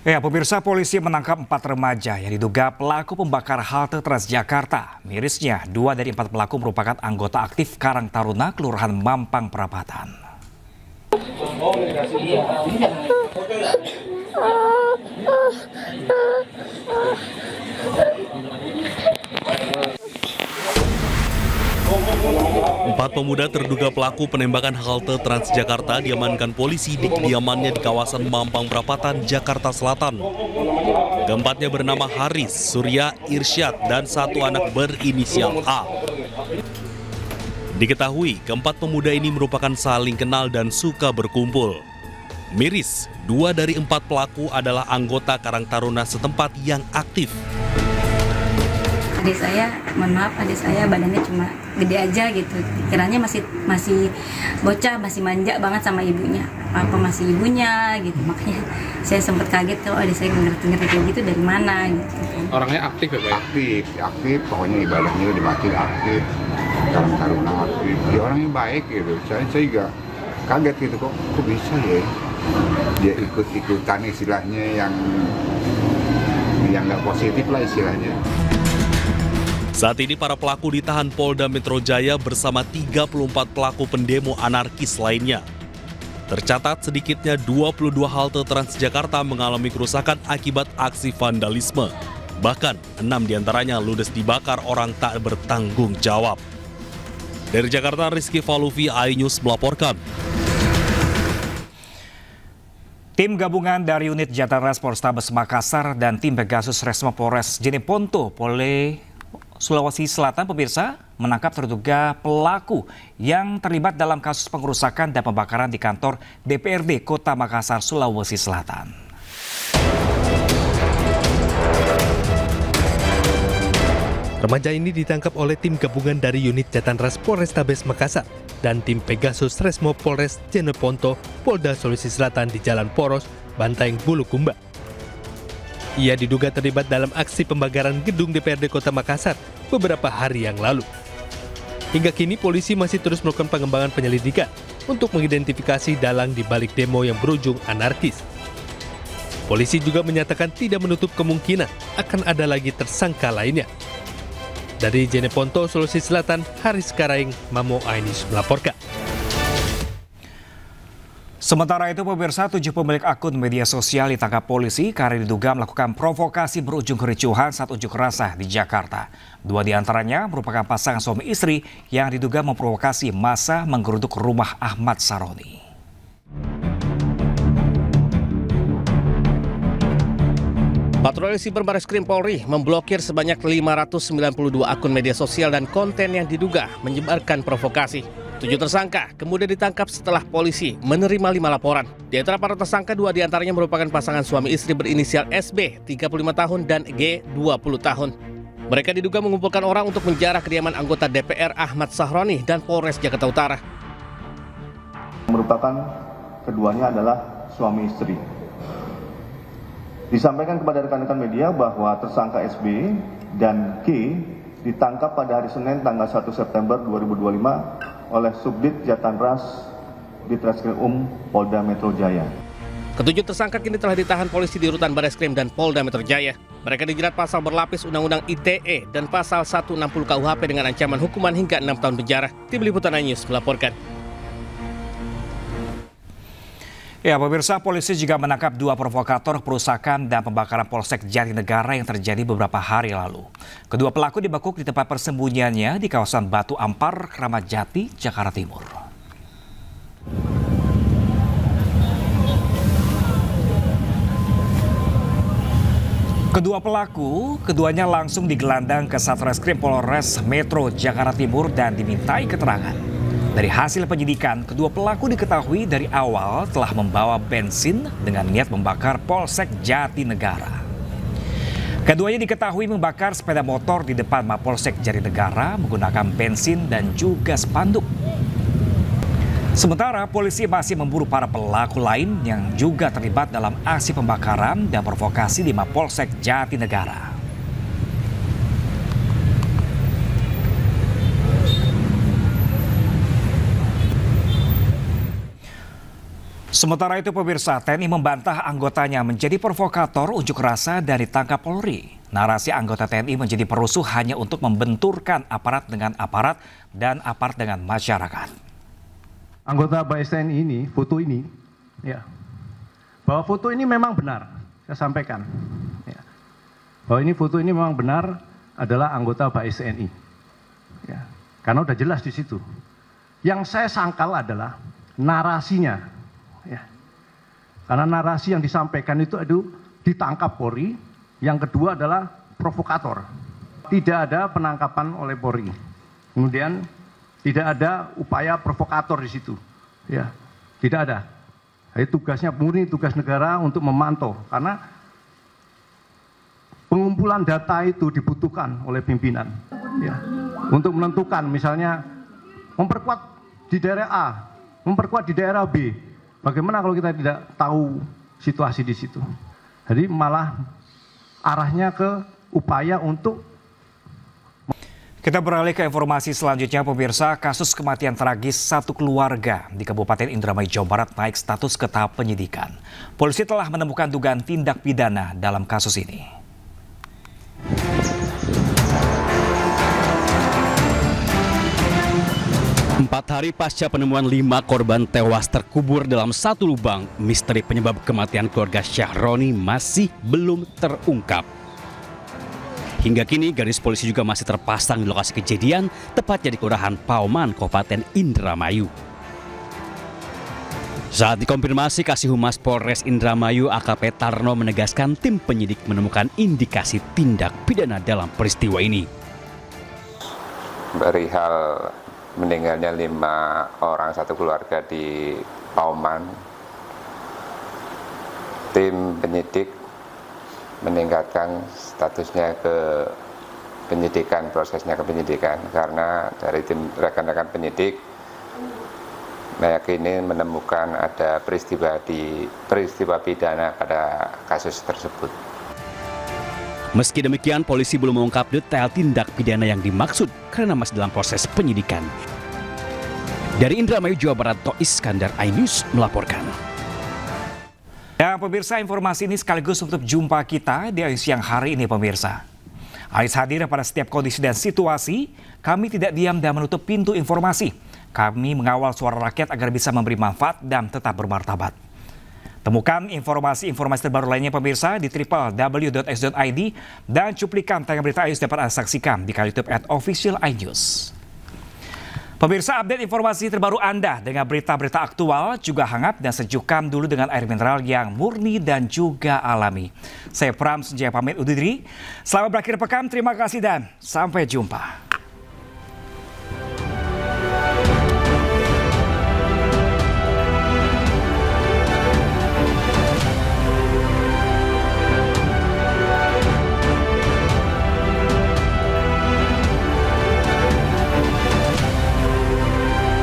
Ya, pemirsa, polisi menangkap 4 remaja yang diduga pelaku pembakar halte Transjakarta. Mirisnya, 2 dari 4 pelaku merupakan anggota aktif Karang Taruna, Kelurahan Mampang Perapatan. Empat pemuda terduga pelaku penembakan halte Transjakarta diamankan polisi di kediamannya di kawasan Mampang Perapatan, Jakarta Selatan. Keempatnya bernama Haris, Surya, Irsyad, dan 1 anak berinisial A. Diketahui, keempat pemuda ini merupakan saling kenal dan suka berkumpul. Miris, 2 dari 4 pelaku adalah anggota Karang Taruna setempat yang aktif. Adik saya, mohon maaf, adik saya badannya cuma gede aja gitu. Kiranya masih bocah, masih manja banget sama ibunya. Apa masih ibunya gitu. Makanya saya sempat kaget kalau adik saya ngerti kayak gitu dari mana gitu. Orangnya aktif ya, Pak? Aktif, pokoknya ibadahnya di masjid aktif, Karang Taruna aktif. Dia orangnya baik gitu. Saya juga kaget gitu, kok bisa ya dia ikut-ikutan istilahnya yang nggak positif lah istilahnya. Saat ini para pelaku ditahan Polda Metro Jaya bersama 34 pelaku pendemo anarkis lainnya. Tercatat sedikitnya 22 halte Transjakarta mengalami kerusakan akibat aksi vandalisme. Bahkan 6 diantaranya ludes dibakar orang tak bertanggung jawab. Dari Jakarta, Rizky Faluvi, iNews melaporkan. Tim gabungan dari unit Jatanras Polrestabes Makassar dan tim Pegasus Resmo Polres Jeneponto, Sulawesi Selatan, pemirsa, menangkap terduga pelaku yang terlibat dalam kasus pengerusakan dan pembakaran di kantor DPRD Kota Makassar, Sulawesi Selatan. Remaja ini ditangkap oleh tim gabungan dari unit Jatanras Polrestabes Makassar dan tim Pegasus Resmo Polres Jeneponto, Polda Sulawesi Selatan di Jalan Poros, Bantaeng, Bulukumba. Ia diduga terlibat dalam aksi pembakaran gedung DPRD Kota Makassar beberapa hari yang lalu. Hingga kini polisi masih terus melakukan pengembangan penyelidikan untuk mengidentifikasi dalang di balik demo yang berujung anarkis. Polisi juga menyatakan tidak menutup kemungkinan akan ada lagi tersangka lainnya. Dari Jeneponto, Sulawesi Selatan, Haris Karaing, Mamo iNews melaporkan. Sementara itu, pemirsa, 7 pemilik akun media sosial ditangkap polisi karena diduga melakukan provokasi berujung kericuhan saat unjuk rasa di Jakarta. 2 diantaranya merupakan pasangan suami istri yang diduga memprovokasi massa menggeruduk rumah Ahmad Saroni. Patroli Siber Bareskrim Polri memblokir sebanyak 592 akun media sosial dan konten yang diduga menyebarkan provokasi. 7 tersangka kemudian ditangkap setelah polisi menerima 5 laporan. Di antara para tersangka, 2 diantaranya merupakan pasangan suami istri berinisial SB, 35 tahun, dan G, 20 tahun. Mereka diduga mengumpulkan orang untuk menjarah kediaman anggota DPR Ahmad Saroni dan Polres Jakarta Utara. Merupakan keduanya adalah suami istri. Disampaikan kepada rekan-rekan media bahwa tersangka SB dan K ditangkap pada hari Senin tanggal 1 September 2025 oleh Subdit Jatanras Ditreskrim Polda Metro Jaya. Ketujuh tersangka kini telah ditahan polisi di Rutan Bareskrim dan Polda Metro Jaya. Mereka dijerat pasal berlapis Undang-Undang ITE dan pasal 160 KUHP dengan ancaman hukuman hingga 6 tahun penjara. Tim Liputan iNews melaporkan. Ya, pemirsa, polisi juga menangkap 2 provokator perusakan dan pembakaran Polsek Jatinegara yang terjadi beberapa hari lalu. Kedua pelaku dibekuk di tempat persembunyiannya di kawasan Batu Ampar, Kramat Jati, Jakarta Timur. Kedua pelaku, keduanya langsung digelandang ke Satreskrim Polres Metro Jakarta Timur dan dimintai keterangan. Dari hasil penyidikan, kedua pelaku diketahui dari awal telah membawa bensin dengan niat membakar Polsek Jatinegara. Keduanya diketahui membakar sepeda motor di depan Mapolsek Jatinegara menggunakan bensin dan juga spanduk. Sementara polisi masih memburu para pelaku lain yang juga terlibat dalam aksi pembakaran dan provokasi di Mapolsek Jatinegara. Sementara itu pemirsa, TNI membantah anggotanya menjadi provokator unjuk rasa dan ditangkap Polri. Narasi anggota TNI menjadi perusuh hanya untuk membenturkan aparat dengan aparat dan aparat dengan masyarakat. Anggota BAIS TNI ini, foto ini, ya, bahwa foto ini memang benar, saya sampaikan. Ya, bahwa ini foto ini memang benar adalah anggota BAIS TNI. Ya, karena udah jelas di situ. Yang saya sangkal adalah narasinya. Ya. Karena narasi yang disampaikan itu ditangkap Polri, yang kedua adalah provokator. Tidak ada penangkapan oleh Polri. Kemudian tidak ada upaya provokator di situ. Ya, tidak ada. Jadi tugasnya murni tugas negara untuk memantau, karena pengumpulan data itu dibutuhkan oleh pimpinan. Ya, untuk menentukan misalnya memperkuat di daerah A, memperkuat di daerah B. Bagaimana kalau kita tidak tahu situasi di situ? Jadi malah arahnya ke upaya untuk... Kita beralih ke informasi selanjutnya pemirsa, kasus kematian tragis satu keluarga di Kabupaten Indramayu, Jawa Barat naik status ke tahap penyidikan. Polisi telah menemukan dugaan tindak pidana dalam kasus ini. 4 hari pasca penemuan 5 korban tewas terkubur dalam satu lubang, misteri penyebab kematian keluarga Syahroni masih belum terungkap. Hingga kini garis polisi juga masih terpasang di lokasi kejadian, tepatnya di Kelurahan Pauman, Kabupaten Indramayu. Saat dikonfirmasi, Kasih Humas Polres Indramayu AKP Tarno menegaskan tim penyidik menemukan indikasi tindak pidana dalam peristiwa ini. Perihal meninggalnya 5 orang satu keluarga di Pauman, tim penyidik meningkatkan statusnya ke penyidikan, prosesnya ke penyidikan, karena dari tim rekan-rekan penyidik meyakini menemukan ada peristiwa pidana pada kasus tersebut. Meski demikian, polisi belum mengungkap detail tindak pidana yang dimaksud karena masih dalam proses penyidikan. Dari Indramayu, Jawa Barat, Toh Iskandar, iNews melaporkan. Ya pemirsa, informasi ini sekaligus untuk jumpa kita di Ais siang hari ini pemirsa. Ais hadir pada setiap kondisi dan situasi, kami tidak diam dan menutup pintu informasi. Kami mengawal suara rakyat agar bisa memberi manfaat dan tetap bermartabat. Temukan informasi-informasi terbaru lainnya pemirsa di www.ais.id dan cuplikan tayangan berita Ais dapat Anda saksikan di YouTube @official_inews. Pemirsa, update informasi terbaru Anda dengan berita-berita aktual juga hangat dan sejukkan dulu dengan air mineral yang murni dan juga alami. Saya Pram Senjaya pamit undur diri. Selamat berakhir pekan, terima kasih dan sampai jumpa.